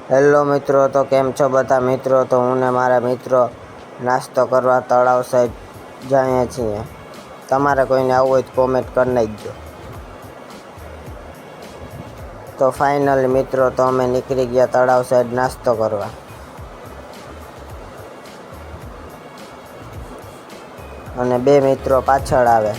Hello મિત્રો, તો કેમ છો બધા મિત્રો? તો હું ને મારા મિત્રો નાસ્તો કરવા તળાવ સાઈડ જઈએ છીએ. તમારે કોઈને આવવું હોય તો કોમેન્ટ કરી નાખજો. તો ફાઇનલી મિત્રો, તો અમે નીકળી ગયા તળાવ સાઈડ નાસ્તો કરવા. અને બે મિત્રો પાછળ આવે.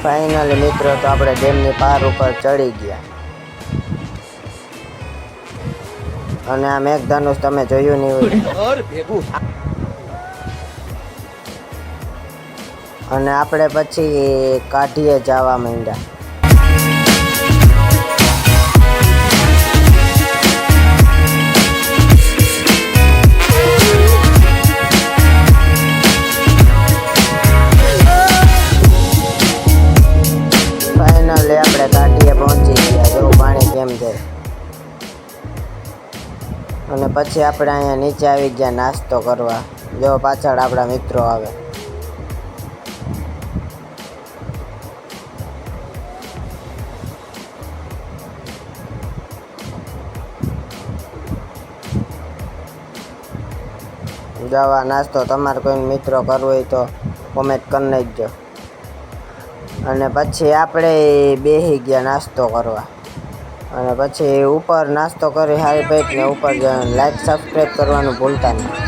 ફાઇનલી મિત્રો, તો આપણે ડેમની પાર ઉપર ચડી ગયા. અને આ મેઘધનુષ તમે જોયું નહીં હોય. અને આપણે પછી કાઢીએ જવા માંડ્યા. આપણે કાઢીએ પહોંચી ગયા. જો પાણી કેમ જાય. અને પછી આપણે અહીંયા નીચે આવી ગયા નાસ્તો કરવા. જો પાછળ આપણા મિત્રો આવે. જવા નાસ્તો તમારે કોઈ મિત્રો કરવો હોય તો કોમેન્ટ કરી નાખજો. અને પછી આપણે બેસી ગયા નાસ્તો કરવા. અને પછી ઉપર નાસ્તો કરી હારી પેટને ઉપર લાઈક સબસ્ક્રાઈબ કરવાનું ભૂલતા નહીં.